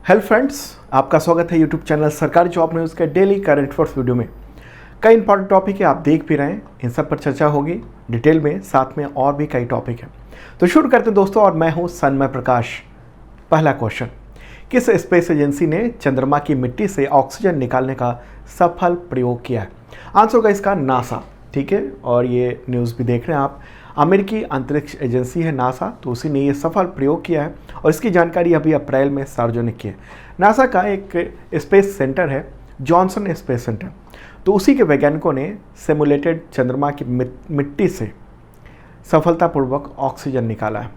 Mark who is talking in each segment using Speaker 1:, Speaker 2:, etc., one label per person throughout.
Speaker 1: Hello friends, आपका स्वागत है यूट्यूब चैनल सरकारी जॉब न्यूज़ के डेली करंट अफेयर्स वीडियो में। कई इंपॉर्टेंट टॉपिक है, आप देख भी रहे हैं, इन सब पर चर्चा होगी डिटेल में, साथ में और भी कई टॉपिक हैं। तो शुरू करते हैं दोस्तों, और मैं हूं सन्मय प्रकाश। पहला क्वेश्चन, किस स्पेस एजेंसी ने चंद्रमा की मिट्टी से ऑक्सीजन निकालने का सफल प्रयोग किया है? आंसर होगा इसका नासा। ठीक है, और ये न्यूज़ भी देख रहे हैं आप, अमेरिकी अंतरिक्ष एजेंसी है नासा, तो उसी ने ये सफल प्रयोग किया है और इसकी जानकारी अभी अप्रैल में सार्वजनिक की है। नासा का एक स्पेस सेंटर है, जॉनसन स्पेस सेंटर, तो उसी के वैज्ञानिकों ने सिमुलेटेड चंद्रमा की मिट्टी से सफलतापूर्वक ऑक्सीजन निकाला है।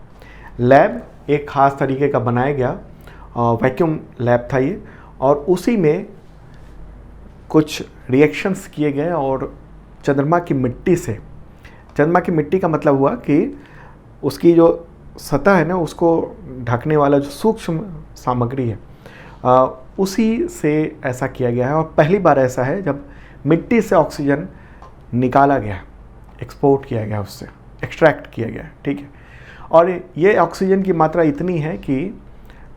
Speaker 1: लैब एक ख़ास तरीके का बनाया गया वैक्यूम लैब था ये, और उसी में कुछ रिएक्शंस किए गए और चंद्रमा की मिट्टी का मतलब हुआ कि उसकी जो सतह है ना, उसको ढकने वाला जो सूक्ष्म सामग्री है उसी से ऐसा किया गया है। और पहली बार ऐसा है जब मिट्टी से ऑक्सीजन निकाला गया, एक्सपोर्ट किया गया, उससे एक्सट्रैक्ट किया गया। ठीक है, और ये ऑक्सीजन की मात्रा इतनी है कि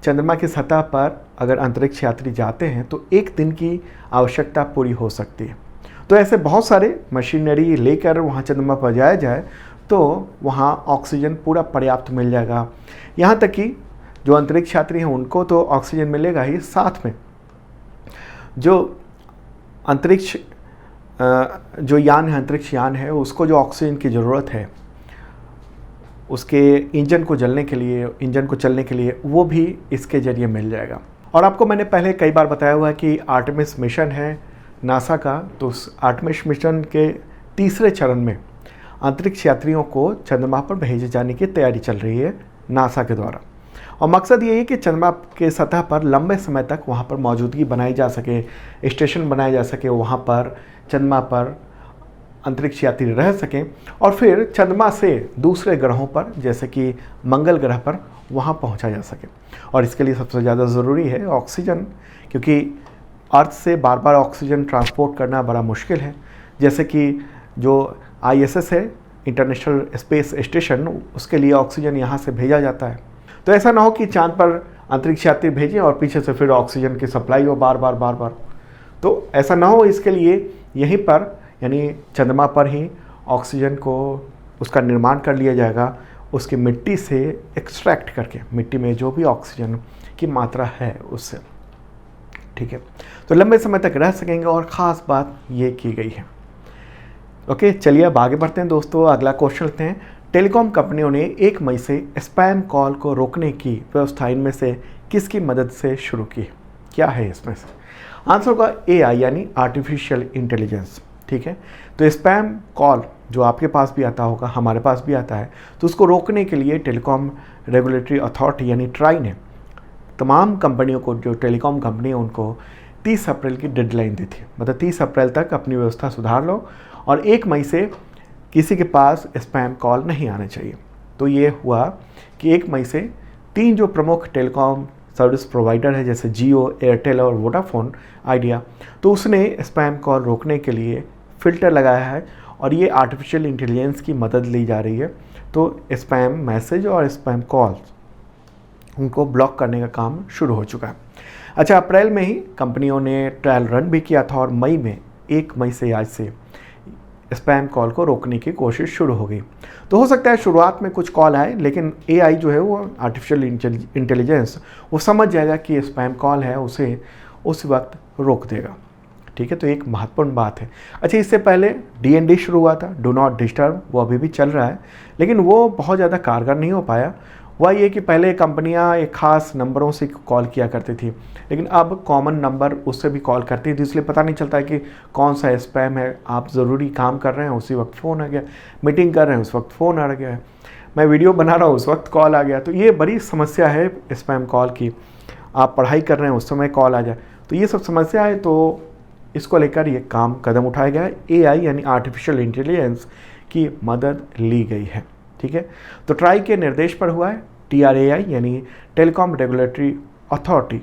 Speaker 1: चंद्रमा की सतह पर अगर अंतरिक्ष यात्री जाते हैं तो एक दिन की आवश्यकता पूरी हो सकती है। तो ऐसे बहुत सारे मशीनरी लेकर वहाँ चंद्रमा पर जाया जाए तो वहाँ ऑक्सीजन पूरा पर्याप्त मिल जाएगा। यहाँ तक कि जो अंतरिक्ष यात्री हैं उनको तो ऑक्सीजन मिलेगा ही, साथ में जो अंतरिक्ष यान है उसको जो ऑक्सीजन की ज़रूरत है उसके इंजन को चलने के लिए वो भी इसके ज़रिए मिल जाएगा। और आपको मैंने पहले कई बार बताया हुआ है कि आर्टेमिस मिशन है नासा का, तो उस आर्टेमिस मिशन के तीसरे चरण में अंतरिक्ष यात्रियों को चंद्रमा पर भेजे जाने की तैयारी चल रही है नासा के द्वारा। और मकसद ये है कि चंद्रमा के सतह पर लंबे समय तक वहाँ पर मौजूदगी बनाई जा सके, स्टेशन बनाया जा सके, वहाँ पर चंद्रमा पर अंतरिक्ष यात्री रह सकें और फिर चंद्रमा से दूसरे ग्रहों पर जैसे कि मंगल ग्रह पर वहाँ पहुँचा जा सके। और इसके लिए सबसे ज़्यादा ज़रूरी है ऑक्सीजन, क्योंकि अर्थ से बार बार ऑक्सीजन ट्रांसपोर्ट करना बड़ा मुश्किल है। जैसे कि जो ISS है, इंटरनेशनल स्पेस स्टेशन, उसके लिए ऑक्सीजन यहाँ से भेजा जाता है। तो ऐसा ना हो कि चांद पर अंतरिक्ष यात्री भेजें और पीछे से फिर ऑक्सीजन की सप्लाई हो बार बार। तो ऐसा ना हो, इसके लिए यहीं पर यानी चंद्रमा पर ही ऑक्सीजन को उसका निर्माण कर लिया जाएगा, उसकी मिट्टी से एक्सट्रैक्ट करके, मिट्टी में जो भी ऑक्सीजन की मात्रा है उससे। ठीक है, तो लंबे समय तक रह सकेंगे और ख़ास बात ये की गई है। ओके, चलिए अब आगे बढ़ते हैं दोस्तों। अगला क्वेश्चन लेते हैं, टेलीकॉम कंपनियों ने 1 मई से स्पैम कॉल को रोकने की व्यवस्था इनमें से किसकी मदद से शुरू की? क्या है इसमें से? आंसर होगा AI यानी आर्टिफिशियल इंटेलिजेंस। ठीक है, तो स्पैम कॉल जो आपके पास भी आता होगा, हमारे पास भी आता है, तो उसको रोकने के लिए टेलीकॉम रेगुलेटरी अथॉरिटी यानी ट्राई ने तमाम कंपनियों को, जो टेलीकॉम कंपनी है उनको 30 अप्रैल की डेडलाइन दी थी। मतलब 30 अप्रैल तक अपनी व्यवस्था सुधार लो और 1 मई से किसी के पास स्पैम कॉल नहीं आने चाहिए। तो ये हुआ कि 1 मई से 3 जो प्रमुख टेलीकॉम सर्विस प्रोवाइडर है जैसे जियो, एयरटेल और वोडाफोन आइडिया, तो उसने स्पैम कॉल रोकने के लिए फ़िल्टर लगाया है और ये आर्टिफिशियल इंटेलिजेंस की मदद ली जा रही है। तो स्पैम मैसेज और स्पैम कॉल्स उनको ब्लॉक करने का काम शुरू हो चुका है। अच्छा, अप्रैल में ही कंपनियों ने ट्रायल रन भी किया था और मई में 1 मई से आज से स्पैम कॉल को रोकने की कोशिश शुरू हो गई। तो हो सकता है शुरुआत में कुछ कॉल आए, लेकिन AI जो है वो आर्टिफिशियल इंटेलिजेंस वो समझ जाएगा कि स्पैम कॉल है, उसे उस वक्त रोक देगा। ठीक है, तो एक महत्वपूर्ण बात है। अच्छा, इससे पहले DND शुरू हुआ था, डू नॉट डिस्टर्ब, वो अभी भी चल रहा है, लेकिन वो बहुत ज़्यादा कारगर नहीं हो पाया। वह ये कि पहले कंपनियां एक ख़ास नंबरों से कॉल किया करती थी, लेकिन अब कॉमन नंबर उससे भी कॉल करती थी, इसलिए पता नहीं चलता है कि कौन सा स्पैम है। आप ज़रूरी काम कर रहे हैं, उसी वक्त फ़ोन आ गया, मीटिंग कर रहे हैं, उस वक्त फ़ोन आ गया है, मैं वीडियो बना रहा हूँ, उस वक्त कॉल आ गया। तो ये बड़ी समस्या है स्पैम कॉल की। आप पढ़ाई कर रहे हैं, उस समय कॉल आ जाए, तो ये सब समस्या है। तो इसको लेकर ये कदम उठाया गया है, AI यानी आर्टिफिशियल इंटेलिजेंस की मदद ली गई है। ठीक है, तो ट्राई के निर्देश पर हुआ है। TRAI यानी telecom regulatory authority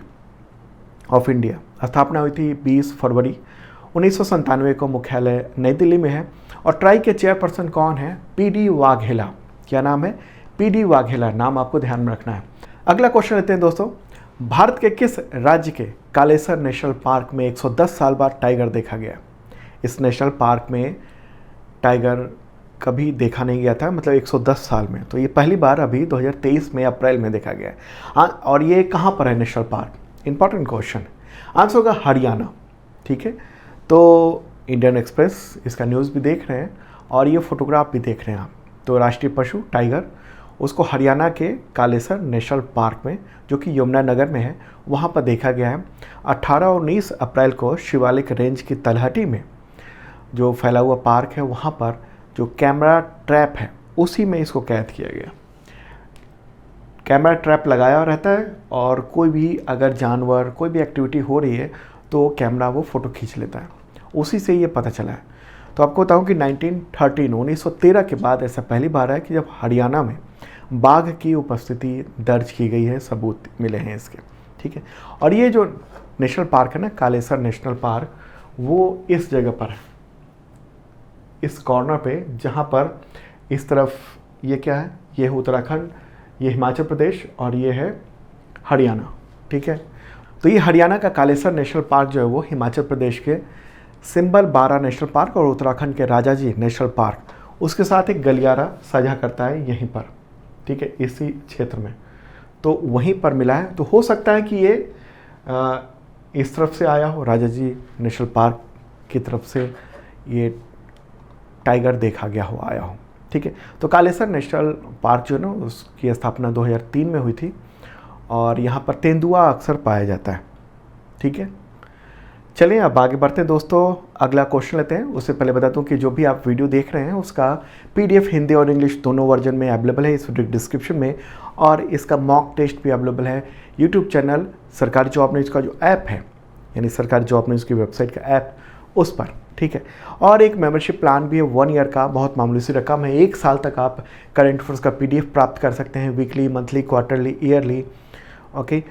Speaker 1: of India स्थापना हुई थी 20 फरवरी 1997 को, मुख्यालय नई दिल्ली में है। और ट्राई के चेयरपर्सन कौन है? PD वाघेला। क्या नाम है? PD वाघेला, नाम आपको ध्यान में रखना है। अगला क्वेश्चन लेते हैं दोस्तों, भारत के किस राज्य के कालेसर नेशनल पार्क में 110 साल बाद टाइगर देखा गया? इस नेशनल पार्क में टाइगर कभी देखा नहीं गया था, मतलब 110 साल में, तो ये पहली बार अभी 2023 में अप्रैल में देखा गया है। हाँ, और ये कहाँ पर है national park? Important question. Answer होगा हरियाणा। ठीक है, तो इंडियन एक्सप्रेस इसका न्यूज़ भी देख रहे हैं और ये फोटोग्राफ भी देख रहे हैं आप। तो राष्ट्रीय पशु टाइगर, उसको हरियाणा के कालेसर नेशनल पार्क में, जो कि यमुनानगर में है, वहाँ पर देखा गया है। 18 और 19 अप्रैल को शिवालिक रेंज की तलहटी में जो फैला हुआ पार्क है, वहाँ पर जो कैमरा ट्रैप है उसी में इसको कैद किया गया। कैमरा ट्रैप लगाया रहता है और कोई भी अगर जानवर, कोई भी एक्टिविटी हो रही है तो कैमरा वो फ़ोटो खींच लेता है। उसी से ये पता चला है। तो आपको बताऊं कि 1913 के बाद ऐसा पहली बार है कि जब हरियाणा में बाघ की उपस्थिति दर्ज की गई है, सबूत मिले हैं इसके। ठीक है, और ये जो नेशनल पार्क है ना, कालेसर नेशनल पार्क, वो इस जगह पर है, इस कॉर्नर पे, जहाँ पर इस तरफ ये क्या है, ये है उत्तराखंड, ये हिमाचल प्रदेश और ये है हरियाणा। ठीक है, तो ये हरियाणा का कालेसर नेशनल पार्क जो है वो हिमाचल प्रदेश के सिंबल बारा नेशनल पार्क और उत्तराखंड के राजाजी नेशनल पार्क, उसके साथ एक गलियारा साझा करता है यहीं पर। ठीक है, इसी क्षेत्र में, तो वहीं पर मिला है। तो हो सकता है कि ये इस तरफ से आया हो, राजाजी नेशनल पार्क की तरफ से ये टाइगर देखा गया हो, आया हो। ठीक है, तो कालेसर नेशनल पार्क जो है ना, उसकी स्थापना 2003 में हुई थी और यहाँ पर तेंदुआ अक्सर पाया जाता है। ठीक है, चलिए अब आगे बढ़ते हैं दोस्तों, अगला क्वेश्चन लेते हैं। उससे पहले बता दूं कि जो भी आप वीडियो देख रहे हैं उसका PDF हिंदी और इंग्लिश दोनों वर्जन में अवेलेबल है इस वीडियो डिस्क्रिप्शन में, और इसका मॉक टेस्ट भी अवेलेबल है यूट्यूब चैनल सरकारी जॉब न्यूज़ का जो ऐप है, यानी सरकारी जॉब न्यूज़ की वेबसाइट का ऐप, उस पर। ठीक है, और एक मेंबरशिप प्लान भी है 1 ईयर का, बहुत मामूली सी रकम है। 1 साल तक आप करंट अफेयर्स का PDF प्राप्त कर सकते हैं, weekly, monthly, quarterly, yearly. Okay,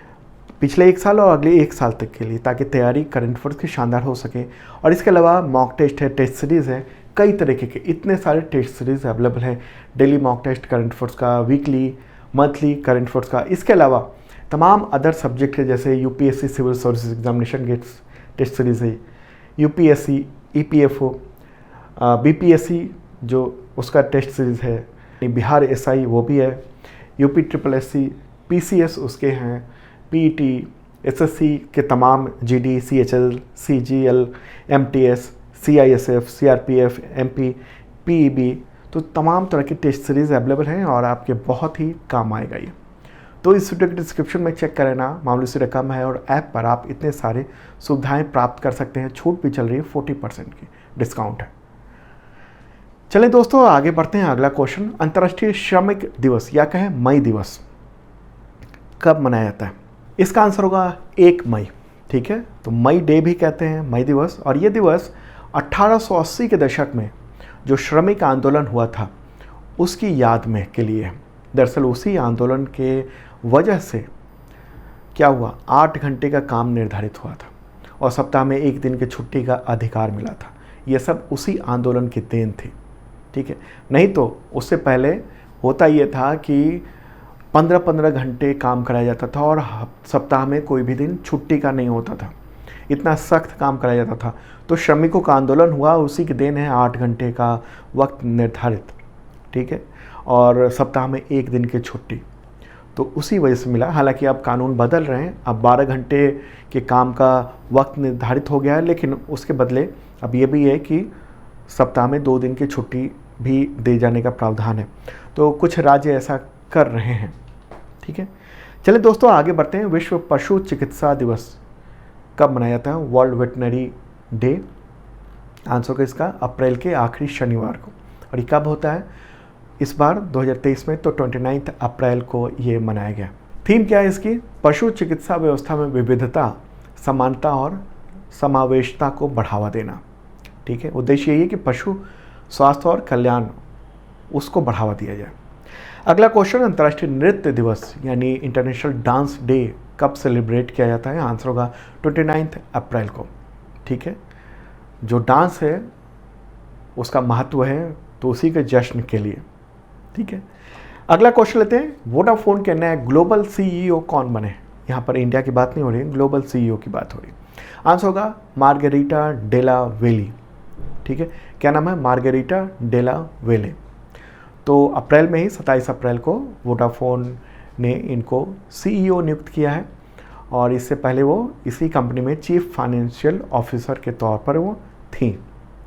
Speaker 1: पिछले 1 साल और अगले 1 साल तक के लिए, ताकि तैयारी करंट अफेयर्स की शानदार हो सके। और इसके अलावा मॉक टेस्ट है, टेस्ट सीरीज़ है, कई तरीके के इतने सारे टेस्ट सीरीज़ अवेलेबल हैं। Daily mock test current affairs का, वीकली, मंथली करंट अफेयर्स का। इसके अलावा तमाम अदर सब्जेक्ट है, जैसे UPSC सिविल सर्विसेज एग्जामिनेशन गेट्स टेस्ट सीरीज़ है, UPSC, EPFO, BPSC जो उसका टेस्ट सीरीज़ है, बिहार SI वो भी है, UP SSC, PCS उसके हैं, PET, SSC के तमाम GD, CHL, CGL, MTS, CISF, CRPF, MP, PEB, तो तमाम तरह की टेस्ट सीरीज़ अवेलेबल हैं और आपके बहुत ही काम आएगा ये। तो इस वीडियो के डिस्क्रिप्शन में चेक करें ना, मामूली सी रकम है और ऐप पर आप इतने सारे सुविधाएं प्राप्त कर सकते हैं। छूट भी चल रही है, 40% की डिस्काउंट है। चलें दोस्तों आगे बढ़ते हैं, अगला क्वेश्चन। अंतर्राष्ट्रीय श्रमिक दिवस या कहें मई दिवस कब मनाया जाता है? इसका आंसर होगा 1 मई। ठीक है, तो मई डे भी कहते हैं, मई दिवस। और ये दिवस 1880 के दशक में जो श्रमिक आंदोलन हुआ था उसकी याद में के लिए। दरअसल उसी आंदोलन के वजह से क्या हुआ, 8 घंटे का काम निर्धारित हुआ था और सप्ताह में 1 दिन की छुट्टी का अधिकार मिला था। ये सब उसी आंदोलन की देन थी। ठीक है, नहीं तो उससे पहले होता ये था कि 15-15 घंटे काम कराया जाता था और सप्ताह में कोई भी दिन छुट्टी का नहीं होता था। इतना सख्त काम कराया जाता था। तो श्रमिकों का आंदोलन हुआ, उसी के देन है 8 घंटे का वक्त निर्धारित। ठीक है, और सप्ताह में 1 दिन की छुट्टी, तो उसी वजह से मिला। हालांकि अब कानून बदल रहे हैं, अब 12 घंटे के काम का वक्त निर्धारित हो गया है, लेकिन उसके बदले अब ये भी है कि सप्ताह में 2 दिन की छुट्टी भी दे जाने का प्रावधान है। तो कुछ राज्य ऐसा कर रहे हैं। ठीक है, चलिए दोस्तों आगे बढ़ते हैं। विश्व पशु चिकित्सा दिवस कब मनाया जाता है? World veterinary day. आंसर का इसका अप्रैल के आखिरी शनिवार को। और ये कब होता है इस बार 2023 में? तो 29 अप्रैल को ये मनाया गया। थीम क्या है इसकी? पशु चिकित्सा व्यवस्था में विविधता, समानता और समावेशता को बढ़ावा देना। ठीक है, उद्देश्य यही है कि पशु स्वास्थ्य और कल्याण उसको बढ़ावा दिया जाए। अगला क्वेश्चन, अंतर्राष्ट्रीय नृत्य दिवस यानी इंटरनेशनल डांस डे कब सेलिब्रेट किया जाता है? आंसर होगा 29 अप्रैल को। ठीक है, जो डांस है उसका महत्व है, तो उसी के जश्न के लिए। ठीक है, अगला क्वेश्चन लेते हैं। वोडाफोन के नए ग्लोबल CEO कौन बने? यहाँ पर इंडिया की बात नहीं हो रही, ग्लोबल CEO की बात हो रही। आंसर होगा मार्गेरिटा डेला वेली। ठीक है, क्या नाम है? मार्गेरिटा डेला वेले। तो अप्रैल में ही 27 अप्रैल को वोडाफोन ने इनको CEO नियुक्त किया है और इससे पहले वो इसी कंपनी में चीफ फाइनेंशियल ऑफिसर के तौर पर वो थी।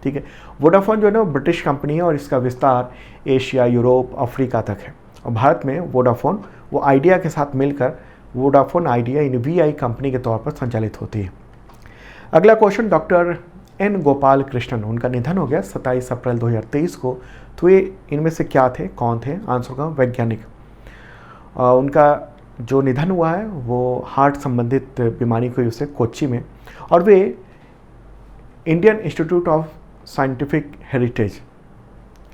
Speaker 1: ठीक है, वोडाफोन जो है ना ब्रिटिश कंपनी है और इसका विस्तार एशिया, यूरोप, अफ्रीका तक है। और भारत में वोडाफोन वो आइडिया के साथ मिलकर Vodafone idea in VI company के तौर पर संचालित होती है। अगला question, doctor N Gopal Krishnan, उनका निधन हो गया 27 अप्रैल 2023 को। तो ये इनमें से क्या थे, कौन थे? आंसर होगा वैज्ञानिक। उनका जो निधन हुआ है वो हार्ट संबंधित बीमारी की वजह से कोच्चि में, और वे Indian Institute of Scientific Heritage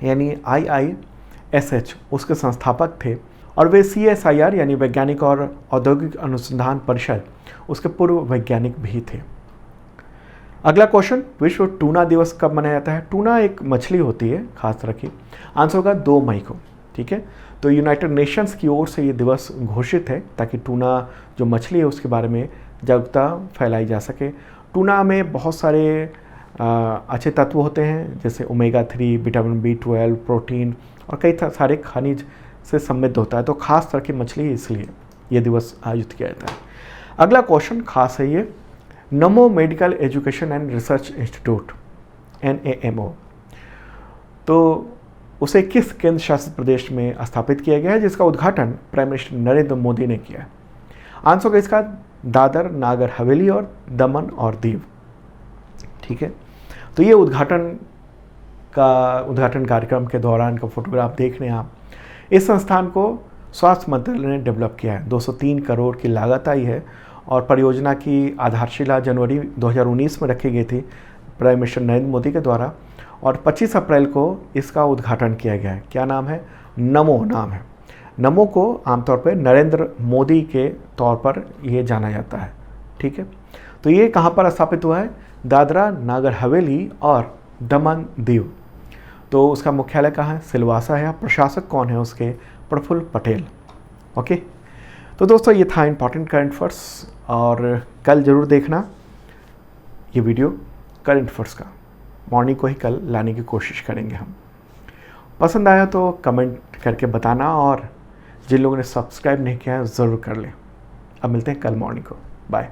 Speaker 1: यानी IISH उसके संस्थापक थे, और वे CSIR यानी वैज्ञानिक और औद्योगिक अनुसंधान परिषद उसके पूर्व वैज्ञानिक भी थे। अगला क्वेश्चन, विश्व टूना दिवस कब मनाया जाता है? टूना एक मछली होती है, खास रखिए। आंसर होगा 2 मई को। ठीक है, तो यूनाइटेड नेशंस की ओर से ये दिवस घोषित है ताकि टूना जो मछली है उसके बारे में जागरूकता फैलाई जा सके। टूना में बहुत सारे अच्छे तत्व होते हैं जैसे ओमेगा 3, विटामिन B12, प्रोटीन और कई सारे खनिज से समृद्ध होता है। तो खास तरह की मछली, इसलिए ये दिवस आयोजित किया जाता है। अगला क्वेश्चन खास है ये, नमो medical education and research institute NAMO, तो उसे किस केंद्र शासित प्रदेश में स्थापित किया गया है जिसका उद्घाटन प्राइम मिनिस्टर नरेंद्र मोदी ने किया है? आंसर होगा इसका दादर नागर हवेली और दमन और दीव। ठीक है, तो ये उद्घाटन कार्यक्रम के दौरान का फोटोग्राफ देख रहे हैं आप। इस संस्थान को स्वास्थ्य मंत्रालय ने डेवलप किया है। 203 करोड़ की लागत आई है और परियोजना की आधारशिला जनवरी 2019 में रखी गई थी प्राइम मिनिस्टर नरेंद्र मोदी के द्वारा, और 25 अप्रैल को इसका उद्घाटन किया गया है। क्या नाम है? नमो नाम है। नमो को आमतौर पर नरेंद्र मोदी के तौर पर ये जाना जाता है। ठीक है, तो ये कहाँ पर स्थापित हुआ है? दादरा नागर हवेली और दमन दीव। तो उसका मुख्यालय कहाँ है? सिलवासा है। प्रशासक कौन है उसके? प्रफुल्ल पटेल। ओके, तो दोस्तों ये था इंपॉर्टेंट करंट अफेयर्स, और कल ज़रूर देखना ये वीडियो करंट अफेयर्स का। मॉर्निंग को ही कल लाने की कोशिश करेंगे हम। पसंद आया तो कमेंट करके बताना, और जिन लोगों ने सब्सक्राइब नहीं किया है ज़रूर कर लें। अब मिलते हैं कल मॉर्निंग को। बाय।